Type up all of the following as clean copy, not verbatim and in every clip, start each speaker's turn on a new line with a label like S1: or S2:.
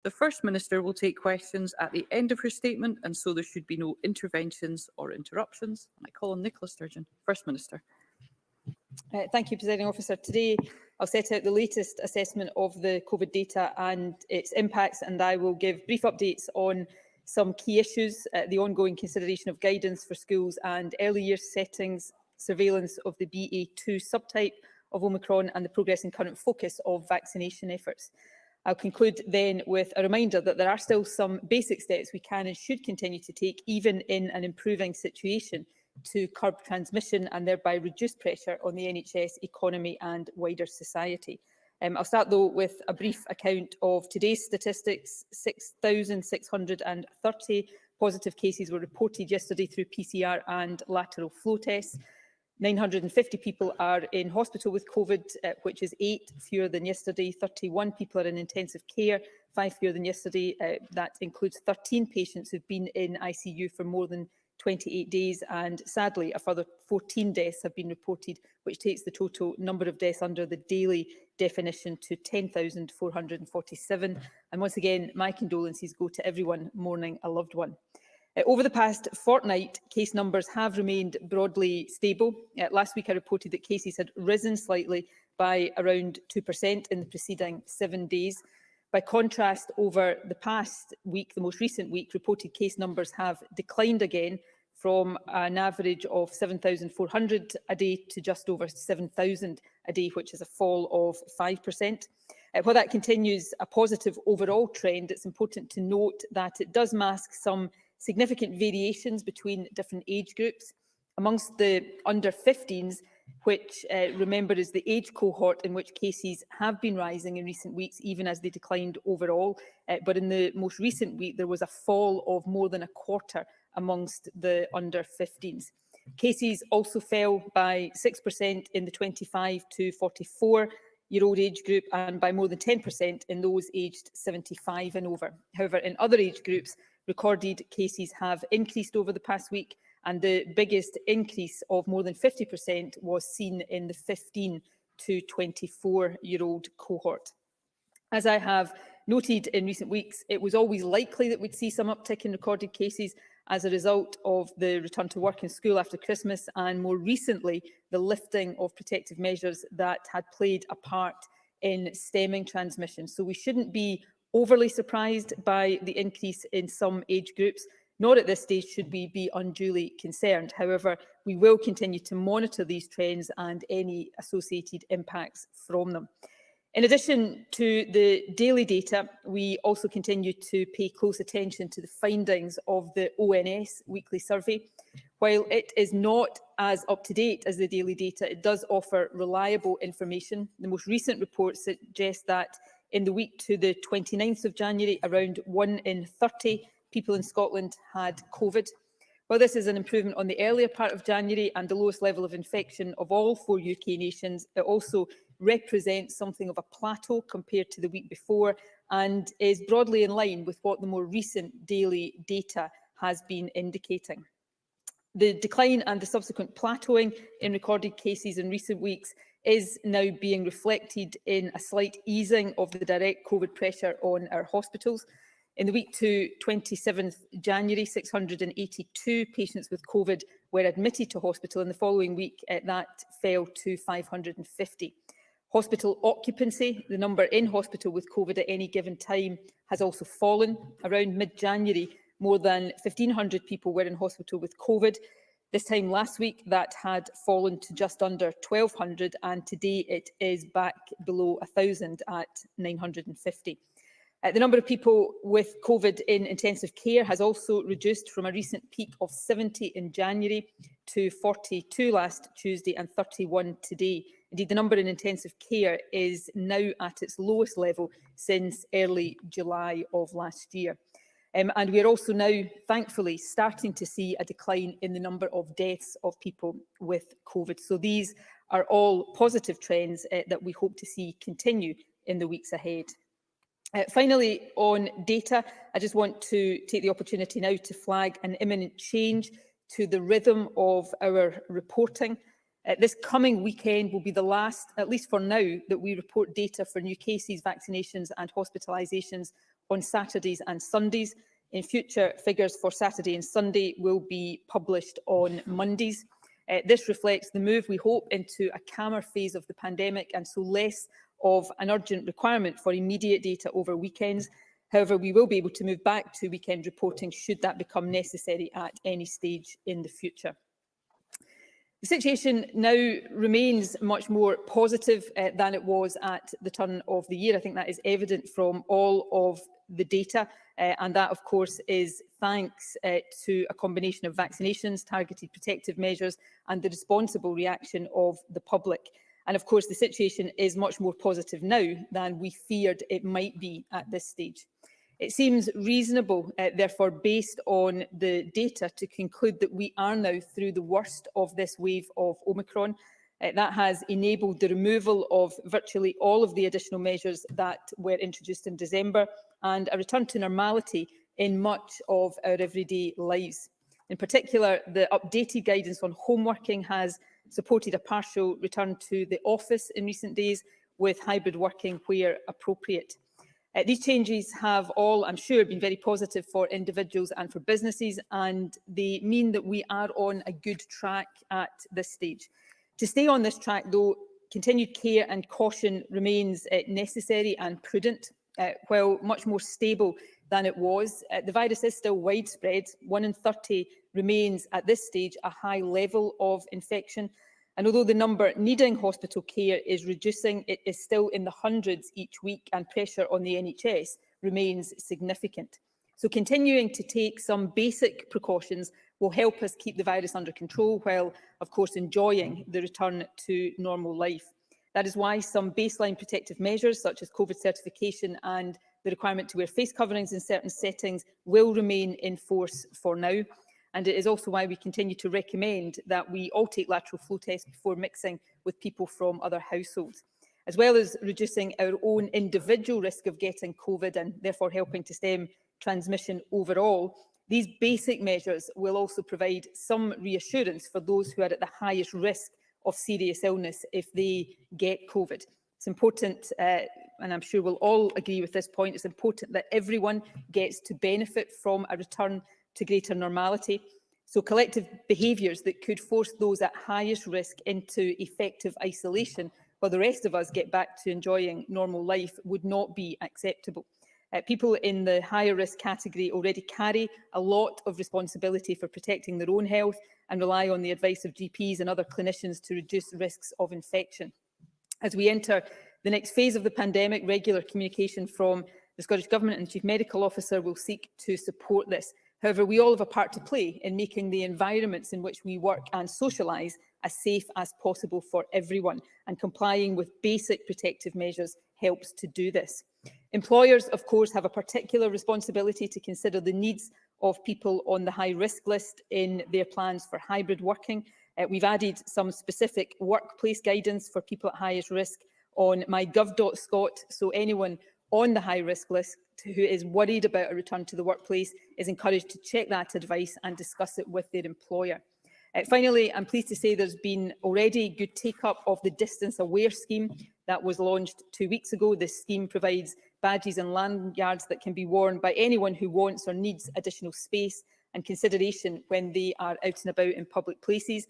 S1: The First Minister will take questions at the end of her statement, and so there should be no interventions or interruptions. I call on Nicola Sturgeon, First Minister.
S2: Thank you, Presiding Officer. Today, I'll set out the latest assessment of the COVID data and its impacts, and I will give brief updates on some key issues, the ongoing consideration of guidance for schools and early years settings, surveillance of the BA2 subtype of Omicron, and the progress and current focus of vaccination efforts. I'll conclude then with a reminder that there are still some basic steps we can and should continue to take, even in an improving situation, to curb transmission and thereby reduce pressure on the NHS, economy and wider society. I'll start, though, with a brief account of today's statistics. 6,630 positive cases were reported yesterday through PCR and lateral flow tests. 950 people are in hospital with COVID, which is 8 fewer than yesterday. 31 people are in intensive care, 5 fewer than yesterday. That includes 13 patients who've been in ICU for more than 28 days, and sadly a further 14 deaths have been reported, which takes the total number of deaths under the daily definition to 10,447. And once again, my condolences go to everyone mourning a loved one. Over the past fortnight, case numbers have remained broadly stable. Last week I reported that cases had risen slightly by around 2% in the preceding 7 days. By contrast, over the past week, the most recent week, reported case numbers have declined again from an average of 7,400 a day to just over 7,000 a day, which is a fall of 5%. While that continues a positive overall trend, it's important to note that it does mask some significant variations between different age groups. Amongst the under 15s, which, remember, is the age cohort in which cases have been rising in recent weeks, even as they declined overall. But in the most recent week, there was a fall of more than a quarter amongst the under 15s. Cases also fell by 6% in the 25 to 44-year-old age group and by more than 10% in those aged 75 and over. However, in other age groups, recorded cases have increased over the past week, and the biggest increase of more than 50% was seen in the 15 to 24-year-old cohort. As I have noted in recent weeks, it was always likely that we'd see some uptick in recorded cases as a result of the return to work and school after Christmas, and more recently, the lifting of protective measures that had played a part in stemming transmission. So we shouldn't be overly surprised by the increase in some age groups, nor at this stage should we be unduly concerned. However, we will continue to monitor these trends and any associated impacts from them. In addition to the daily data, we also continue to pay close attention to the findings of the ONS Weekly Survey. While it is not as up-to-date as the daily data, it does offer reliable information. The most recent report suggests that in the week to the 29th of January, around 1 in 30 people in Scotland had COVID. While this is an improvement on the earlier part of January and the lowest level of infection of all 4 UK nations, it also represents something of a plateau compared to the week before and is broadly in line with what the more recent daily data has been indicating. The decline and the subsequent plateauing in recorded cases in recent weeks is now being reflected in a slight easing of the direct COVID pressure on our hospitals. In the week to 27th January, 682 patients with COVID were admitted to hospital. In the following week, that fell to 550. Hospital occupancy, the number in hospital with COVID at any given time, has also fallen. Around mid-January, more than 1,500 people were in hospital with COVID. This time last week, that had fallen to just under 1,200, and today it is back below 1,000 at 950. The number of people with COVID in intensive care has also reduced from a recent peak of 70 in January to 42 last Tuesday and 31 today. Indeed, the number in intensive care is now at its lowest level since early July of last year. And we are also now, thankfully, starting to see a decline in the number of deaths of people with COVID. So these are all positive trends that we hope to see continue in the weeks ahead. Finally, on data, I just want to take the opportunity now to flag an imminent change to the rhythm of our reporting. This coming weekend will be the last, at least for now, that we report data for new cases, vaccinations and hospitalisations on Saturdays and Sundays. In future, figures for Saturday and Sunday will be published on Mondays. This reflects the move, we hope, into a calmer phase of the pandemic, and so less of an urgent requirement for immediate data over weekends. However, we will be able to move back to weekend reporting should that become necessary at any stage in the future. The situation now remains much more positive than it was at the turn of the year. I think that is evident from all of the data, and that, of course, is thanks to a combination of vaccinations, targeted protective measures, and the responsible reaction of the public. And, of course, the situation is much more positive now than we feared it might be at this stage. It seems reasonable, therefore, based on the data, to conclude that we are now through the worst of this wave of Omicron. That has enabled the removal of virtually all of the additional measures that were introduced in December, and a return to normality in much of our everyday lives. In particular, the updated guidance on home working has supported a partial return to the office in recent days, with hybrid working where appropriate. These changes have all, I'm sure, been very positive for individuals and for businesses, and they mean that we are on a good track at this stage. To stay on this track, though, continued care and caution remains necessary and prudent. While much more stable than it was, the virus is still widespread. 1 in 30 remains at this stage a high level of infection. And although the number needing hospital care is reducing, it is still in the hundreds each week, and pressure on the NHS remains significant. So continuing to take some basic precautions will help us keep the virus under control while, of course, enjoying the return to normal life. That is why some baseline protective measures, such as COVID certification and the requirement to wear face coverings in certain settings, will remain in force for now. And it is also why we continue to recommend that we all take lateral flow tests before mixing with people from other households, as well as reducing our own individual risk of getting COVID and therefore helping to stem transmission overall. These basic measures will also provide some reassurance for those who are at the highest risk of serious illness if they get COVID. It's important, and I'm sure we'll all agree with this point, it's important that everyone gets to benefit from a return to greater normality. So collective behaviours that could force those at highest risk into effective isolation while the rest of us get back to enjoying normal life would not be acceptable. People in the higher risk category already carry a lot of responsibility for protecting their own health and rely on the advice of GPs and other clinicians to reduce risks of infection. As we enter the next phase of the pandemic, regular communication from the Scottish Government and Chief Medical Officer will seek to support this. However, we all have a part to play in making the environments in which we work and socialise as safe as possible for everyone, and complying with basic protective measures helps to do this. Employers, of course, have a particular responsibility to consider the needs of people on the high-risk list in their plans for hybrid working. We've added some specific workplace guidance for people at highest risk on mygov.scot, so anyone on the high-risk list who is worried about a return to the workplace is encouraged to check that advice and discuss it with their employer. Finally, I'm pleased to say there's been already good take-up of the Distance Aware scheme that was launched 2 weeks ago. This scheme provides badges and lanyards that can be worn by anyone who wants or needs additional space and consideration when they are out and about in public places.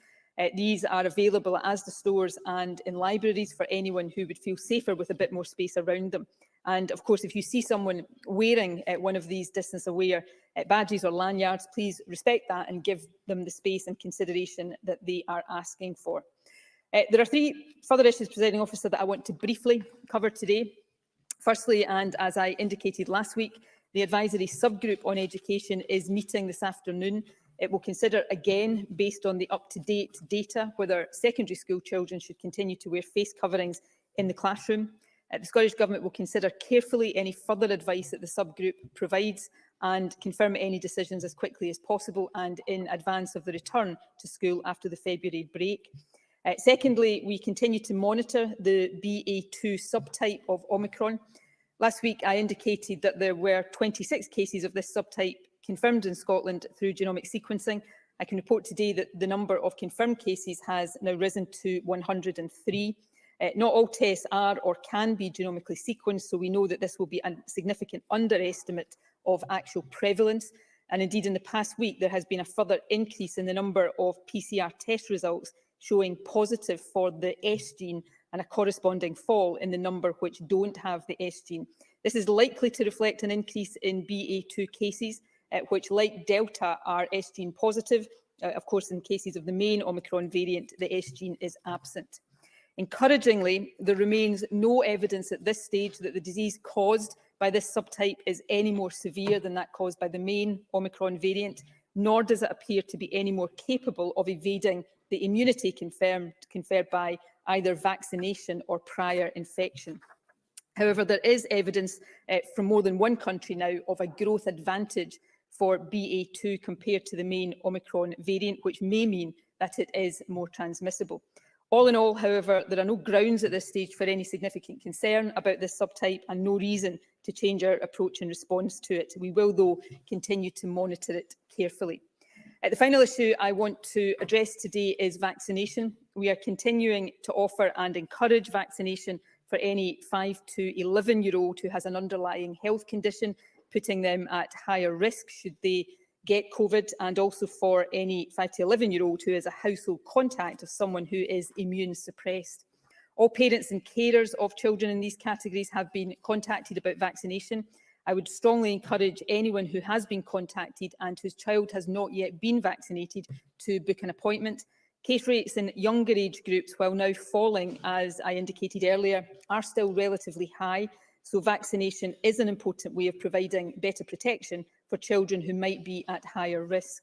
S2: These are available at Asda stores and in libraries for anyone who would feel safer with a bit more space around them. And of course, if you see someone wearing one of these distance-aware badges or lanyards, please respect that and give them the space and consideration that they are asking for. There are 3 further issues, Presiding Officer, that I want to briefly cover today. Firstly, and as I indicated last week, the advisory subgroup on education is meeting this afternoon. It will consider again, based on the up-to-date data, whether secondary school children should continue to wear face coverings in the classroom. The Scottish Government will consider carefully any further advice that the subgroup provides and confirm any decisions as quickly as possible and in advance of the return to school after the February break. Secondly, we continue to monitor the BA2 subtype of Omicron. Last week, I indicated that there were 26 cases of this subtype confirmed in Scotland through genomic sequencing. I can report today that the number of confirmed cases has now risen to 103. Not all tests are or can be genomically sequenced, so we know that this will be a significant underestimate of actual prevalence. And indeed, in the past week, there has been a further increase in the number of PCR test results showing positive for the S gene and a corresponding fall in the number which don't have the S gene. This is likely to reflect an increase in BA2 cases, which, like Delta, are S gene positive. Of course, in cases of the main Omicron variant, the S gene is absent. Encouragingly, there remains no evidence at this stage that the disease caused by this subtype is any more severe than that caused by the main Omicron variant, nor does it appear to be any more capable of evading the immunity conferred by either vaccination or prior infection. However, there is evidence from more than one country now of a growth advantage for BA2 compared to the main Omicron variant, which may mean that it is more transmissible. All in all, however, there are no grounds at this stage for any significant concern about this subtype and no reason to change our approach in response to it. We will, though, continue to monitor it carefully. The final issue I want to address today is vaccination. We are continuing to offer and encourage vaccination for any 5 to 11-year-old who has an underlying health condition, putting them at higher risk should they get COVID, and also for any 5 to 11-year-old who is a household contact of someone who is immune suppressed. All parents and carers of children in these categories have been contacted about vaccination. I would strongly encourage anyone who has been contacted and whose child has not yet been vaccinated to book an appointment. Case rates in younger age groups, while now falling, as I indicated earlier, are still relatively high. So vaccination is an important way of providing better protection for children who might be at higher risk.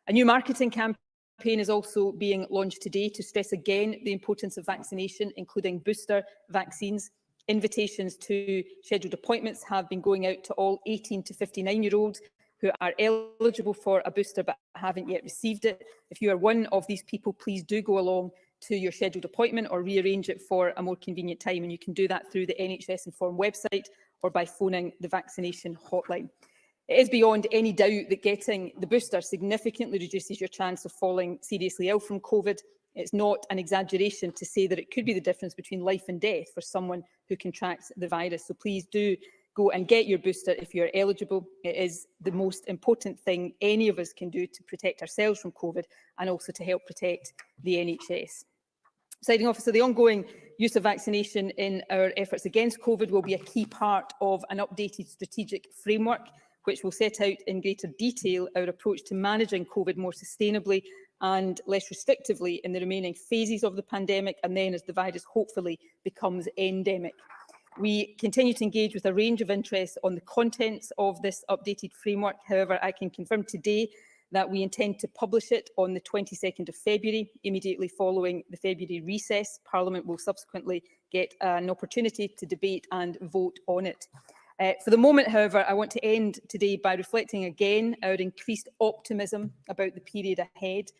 S2: A new marketing campaign is also being launched today to stress again the importance of vaccination, including booster vaccines. Invitations to scheduled appointments have been going out to all 18 to 59-year-olds who are eligible for a booster but haven't yet received it. If you are one of these people, please do go along to your scheduled appointment or rearrange it for a more convenient time, and you can do that through the NHS Inform website or by phoning the vaccination hotline. It is beyond any doubt that getting the booster significantly reduces your chance of falling seriously ill from COVID. It's not an exaggeration to say that it could be the difference between life and death for someone who contracts the virus. So please do go and get your booster if you're eligible. It is the most important thing any of us can do to protect ourselves from COVID and also to help protect the NHS. Presiding Officer, the ongoing use of vaccination in our efforts against COVID will be a key part of an updated strategic framework, which will set out in greater detail our approach to managing COVID more sustainably and less restrictively in the remaining phases of the pandemic, and then as the virus hopefully becomes endemic. We continue to engage with a range of interests on the contents of this updated framework. However, I can confirm today that we intend to publish it on the 22nd of February, immediately following the February recess. Parliament will subsequently get an opportunity to debate and vote on it. For the moment, however, I want to end today by reflecting again our increased optimism about the period ahead.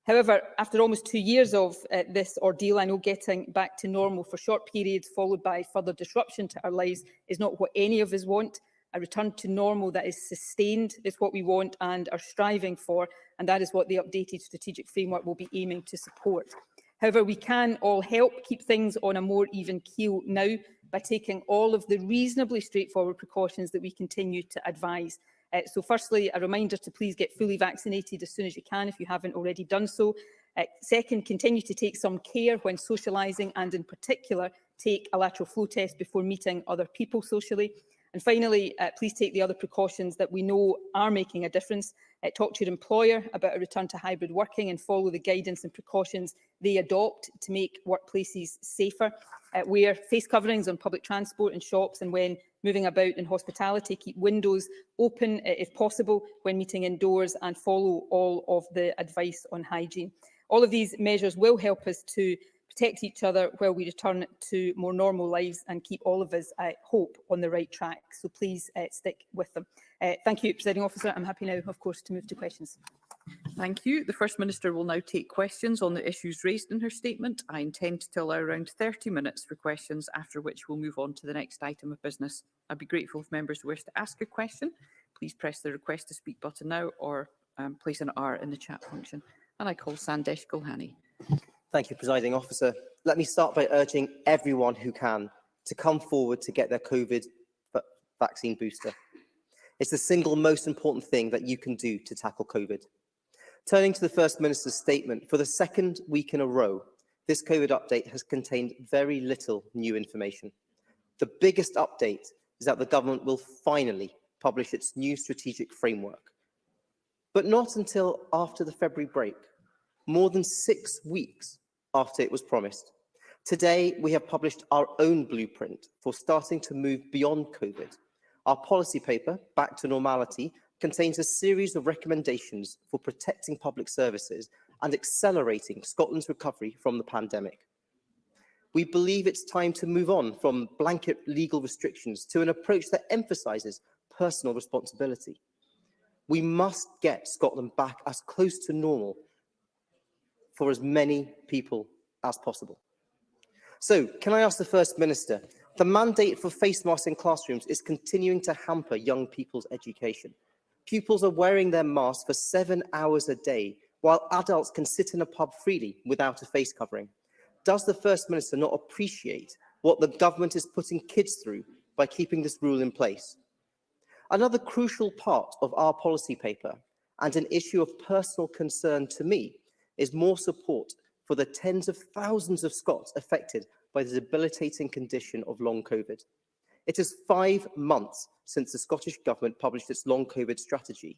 S2: However, after almost 2 years of this ordeal, I know getting back to normal for short periods followed by further disruption to our lives is not what any of us want. A return to normal that is sustained is what we want and are striving for, and that is what the updated strategic framework will be aiming to support. However, we can all help keep things on a more even keel now by taking all of the reasonably straightforward precautions that we continue to advise. So firstly, a reminder to please get fully vaccinated as soon as you can if you haven't already done so. Second, continue to take some care when socialising, and in particular, take a lateral flow test before meeting other people socially. And finally, please take the other precautions that we know are making a difference. Talk to your employer about a return to hybrid working and follow the guidance and precautions they adopt to make workplaces safer. Wear face coverings on public transport and shops, and when moving about in hospitality, keep windows open if possible when meeting indoors, and follow all of the advice on hygiene. All of these measures will help us to protect each other while we return to more normal lives and keep all of us, I hope, on the right track. So please stick with them. Thank you, Presiding Officer. I'm happy now, of course, to move to questions.
S1: Thank you. The First Minister will now take questions on the issues raised in her statement. I intend to allow around 30 minutes for questions, after which we'll move on to the next item of business. I'd be grateful if members who wish to ask a question, please press the request to speak button now or place an R in the chat function. And I call Sandesh Gulhani.
S3: Thank you, Presiding Officer. let me start by urging everyone who can to come forward to get their COVID vaccine booster. It's the single most important thing that you can do to tackle COVID. Turning to the First Minister's statement, for the second week in a row, this COVID update has contained very little new information. The biggest update is that the government will finally publish its new strategic framework, but not until after the February break, more than 6 weeks after it was promised. Today, we have published our own blueprint for starting to move beyond COVID. Our policy paper, Back to Normality, contains a series of recommendations for protecting public services and accelerating Scotland's recovery from the pandemic. We believe it's time to move on from blanket legal restrictions to an approach that emphasises personal responsibility. We must get Scotland back as close to normal for as many people as possible. So, can I ask the First Minister, the mandate for face masks in classrooms is continuing to hamper young people's education. Pupils are wearing their masks for 7 hours a day, while adults can sit in a pub freely without a face covering. Does the First Minister not appreciate what the government is putting kids through by keeping this rule in place? Another crucial part of our policy paper, and an issue of personal concern to me, is more support for the tens of thousands of Scots affected by the debilitating condition of long COVID. It is 5 months since the Scottish Government published its long COVID strategy,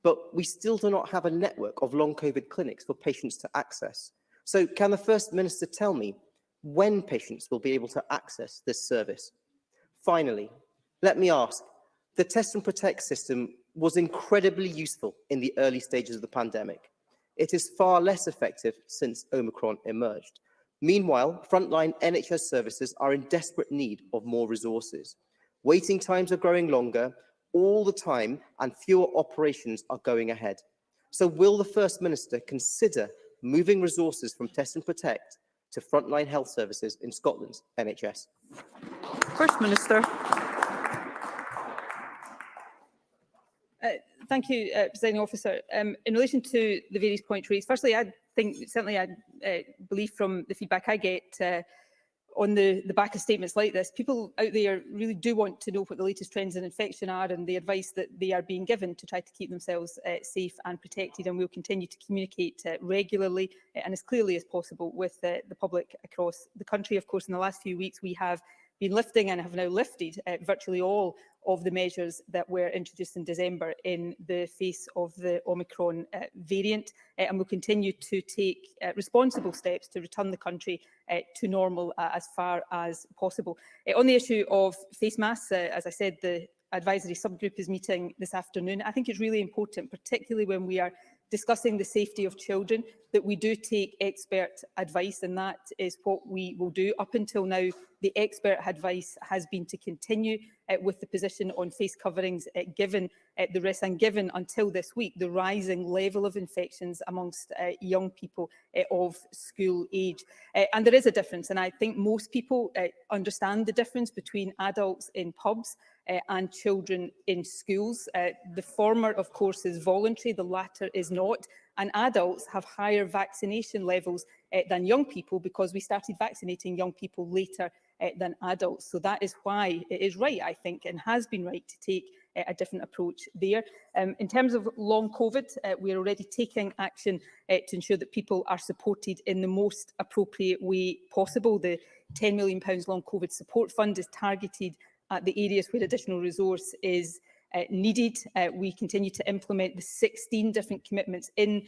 S3: but we still do not have a network of long COVID clinics for patients to access. So can the First Minister tell me when patients will be able to access this service? Finally, let me ask, the Test and Protect system was incredibly useful in the early stages of the pandemic. It is far less effective since Omicron emerged. Meanwhile, frontline NHS services are in desperate need of more resources. Waiting times are growing longer all the time and fewer operations are going ahead. So will the First Minister consider moving resources from Test and Protect to frontline health services in Scotland's NHS?
S1: First Minister.
S2: Thank you, Presiding Officer. In relation to the various points raised, firstly, I think, certainly I believe from the feedback I get on the back of statements like this, people out there really do want to know what the latest trends in infection are and the advice that they are being given to try to keep themselves safe and protected. And we'll continue to communicate regularly and as clearly as possible with the public across the country. Of course, in the last few weeks, we have been lifting and have now lifted virtually all of the measures that were introduced in December in the face of the Omicron variant, and will continue to take responsible steps to return the country to normal as far as possible. On the issue of face masks, as I said, the advisory subgroup is meeting this afternoon. I think it's really important, particularly when we are discussing the safety of children, that we do take expert advice, and that is what we will do. Up until now, the expert advice has been to continue with the position on face coverings given the risk, and given until this week the rising level of infections amongst young people of school age. And there is a difference, and I think most people understand the difference between adults in pubs and children in schools. The former, of course, is voluntary, the latter is not. And adults have higher vaccination levels than young people because we started vaccinating young people later than adults. So that is why it is right, I think, and has been right to take a different approach there. In terms of long COVID, we are already taking action to ensure that people are supported in the most appropriate way possible. The £10 million long COVID support fund is targeted at the areas where additional resource is needed. We continue to implement the 16 different commitments in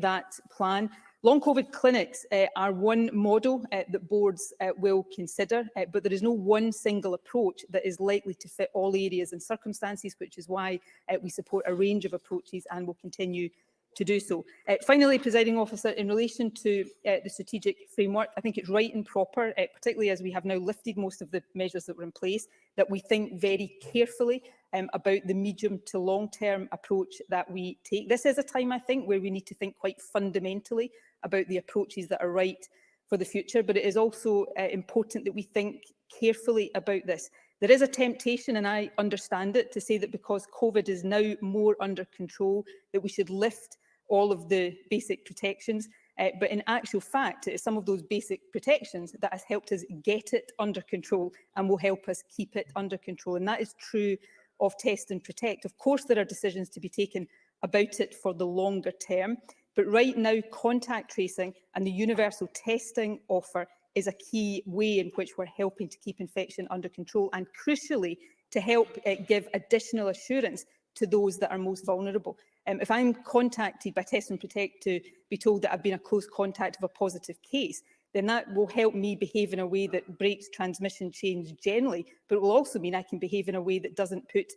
S2: that plan. Long COVID clinics are one model that boards will consider, but there is no one single approach that is likely to fit all areas and circumstances, which is why we support a range of approaches and will continue to do so. Finally, Presiding Officer, in relation to the strategic framework, I think it's right and proper, particularly as we have now lifted most of the measures that were in place, that we think very carefully about the medium to long-term approach that we take. This is a time, I think, where we need to think quite fundamentally about the approaches that are right for the future, but it is also important that we think carefully about this. There is a temptation, and I understand it, to say that because COVID is now more under control, that we should lift all of the basic protections. But in actual fact, it's some of those basic protections that has helped us get it under control and will help us keep it under control. And that is true of test and protect. Of course, there are decisions to be taken about it for the longer term, but right now contact tracing and the universal testing offer is a key way in which we're helping to keep infection under control and, crucially, to help give additional assurance to those that are most vulnerable. If I'm contacted by Test and Protect to be told that I've been a close contact of a positive case, then that will help me behave in a way that breaks transmission chains generally, but it will also mean I can behave in a way that doesn't put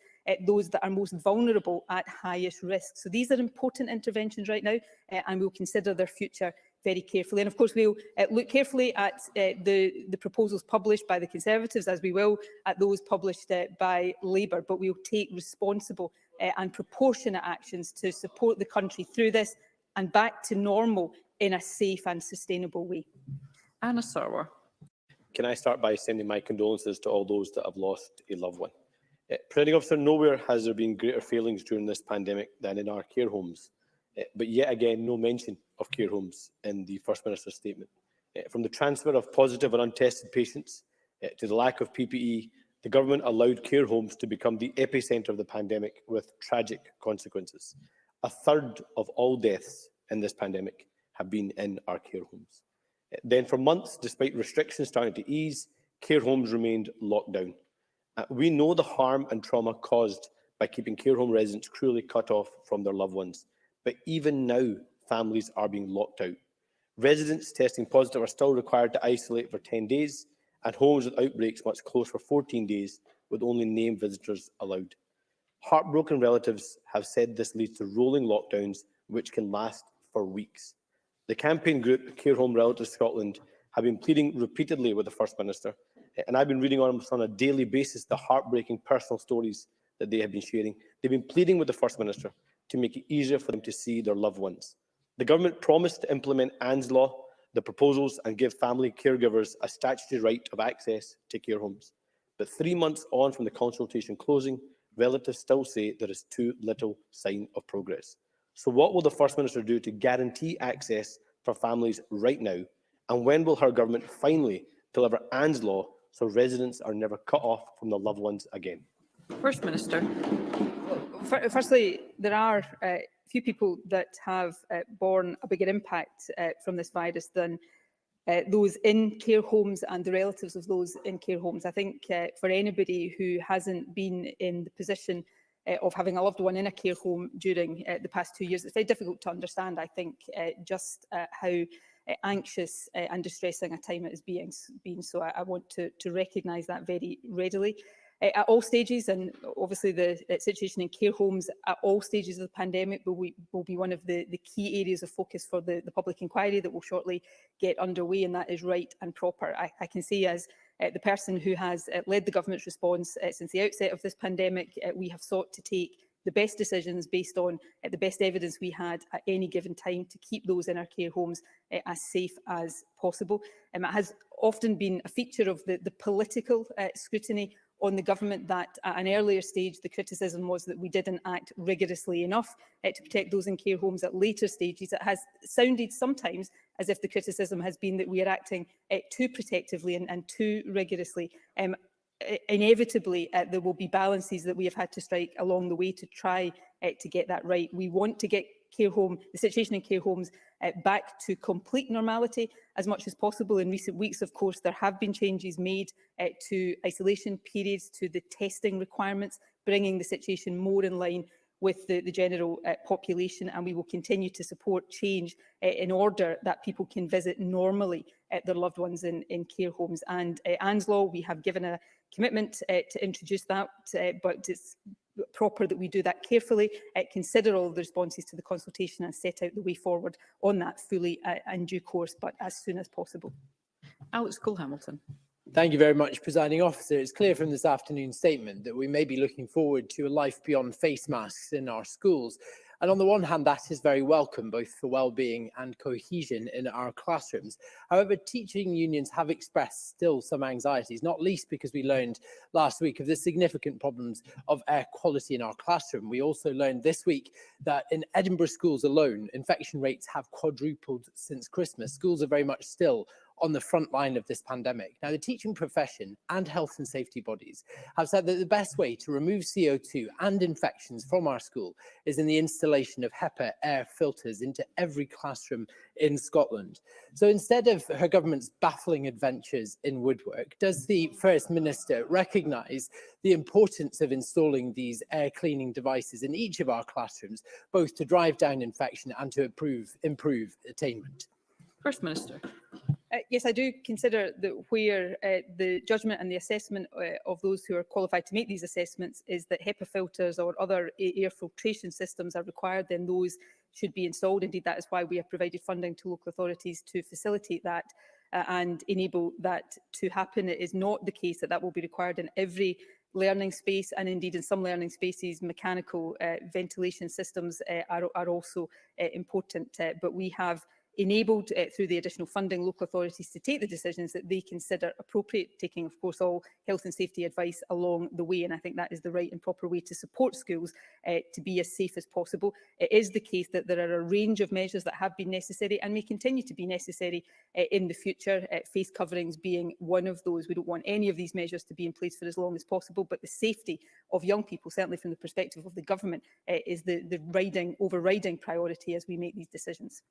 S2: those that are most vulnerable at highest risk. So these are important interventions right now, and we'll consider their future very carefully. And of course, we'll look carefully at the proposals published by the Conservatives, as we will at those published by Labour, but we'll take responsible and proportionate actions to support the country through this and back to normal in a safe and sustainable way.
S1: Anna Sarwar.
S4: Can I start by sending my condolences to all those that have lost a loved one? Presiding Officer, nowhere has there been greater failings during this pandemic than in our care homes. But yet again, no mention of care homes in the First Minister's statement. From the transfer of positive and untested patients to the lack of PPE, the government allowed care homes to become the epicentre of the pandemic with tragic consequences. A third of all deaths in this pandemic have been in our care homes. Then for months, despite restrictions starting to ease, care homes remained locked down. We know the harm and trauma caused by keeping care home residents cruelly cut off from their loved ones. But even now, families are being locked out. Residents testing positive are still required to isolate for 10 days, and homes with outbreaks must close for 14 days, with only named visitors allowed. Heartbroken relatives have said this leads to rolling lockdowns, which can last for weeks. The campaign group Care Home Relatives Scotland have been pleading repeatedly with the First Minister, and I've been reading on a daily basis the heartbreaking personal stories that they have been sharing. They've been pleading with the First Minister to make it easier for them to see their loved ones. The government promised to implement Ons Law, the proposals, and give family caregivers a statutory right of access to care homes. But 3 months on from the consultation closing, relatives still say there is too little sign of progress. So what will the First Minister do to guarantee access for families right now? And when will her government finally deliver Ons Law so residents are never cut off from their loved ones again?
S1: First Minister.
S2: Firstly, there are few people that have borne a bigger impact from this virus than those in care homes and the relatives of those in care homes. I think for anybody who hasn't been in the position of having a loved one in a care home during the past 2 years, it's very difficult to understand, I think, just how anxious and distressing a time it has been. So I want to recognise that very readily. At all stages, and obviously the situation in care homes at all stages of the pandemic will be one of the key areas of focus for the public inquiry that will shortly get underway, and that is right and proper. I can say, as the person who has led the government's response since the outset of this pandemic, we have sought to take the best decisions based on the best evidence we had at any given time to keep those in our care homes as safe as possible. It has often been a feature of the political scrutiny on the government that at an earlier stage the criticism was that we didn't act rigorously enough to protect those in care homes. At later stages it has sounded sometimes as if the criticism has been that we are acting too protectively and too rigorously. Inevitably there will be balances that we have had to strike along the way to try to get that right. We want to get the situation in care homes back to complete normality as much as possible. In recent weeks, of course, there have been changes made to isolation periods, to the testing requirements, bringing the situation more in line with the general population, and we will continue to support change in order that people can visit normally their loved ones in care homes. And Ons Law, we have given a commitment to introduce that, but it's proper that we do that carefully, consider all of the responses to the consultation and set out the way forward on that fully in due course, but as soon as possible.
S1: Alex Cole-Hamilton.
S5: Thank you very much, Presiding Officer. It's clear from this afternoon's statement that we may be looking forward to a life beyond face masks in our schools. And on the one hand, that is very welcome, both for well-being and cohesion in our classrooms. However, teaching unions have expressed still some anxieties, not least because we learned last week of the significant problems of air quality in our classroom. We also learned this week that in Edinburgh schools alone, infection rates have quadrupled since Christmas. Schools are very much still on the front line of this pandemic. Now, the teaching profession and health and safety bodies have said that the best way to remove CO2 and infections from our school is in the installation of HEPA air filters into every classroom in Scotland. So instead of her government's baffling adventures in woodwork, does the First Minister recognise the importance of installing these air cleaning devices in each of our classrooms, both to drive down infection and to improve attainment?
S1: First Minister.
S2: Yes, I do consider that where the judgment and the assessment of those who are qualified to make these assessments is that HEPA filters or other air filtration systems are required, then those should be installed. Indeed, that is why we have provided funding to local authorities to facilitate that and enable that to happen. It is not the case that that will be required in every learning space, and indeed in some learning spaces mechanical ventilation systems are also important, but we have enabled through the additional funding local authorities to take the decisions that they consider appropriate, taking of course all health and safety advice along the way, and I think that is the right and proper way to support schools to be as safe as possible. It is the case that there are a range of measures that have been necessary and may continue to be necessary in the future, face coverings being one of those. We don't want any of these measures to be in place for as long as possible, but the safety of young people, certainly from the perspective of the government, is the overriding priority as we make these decisions.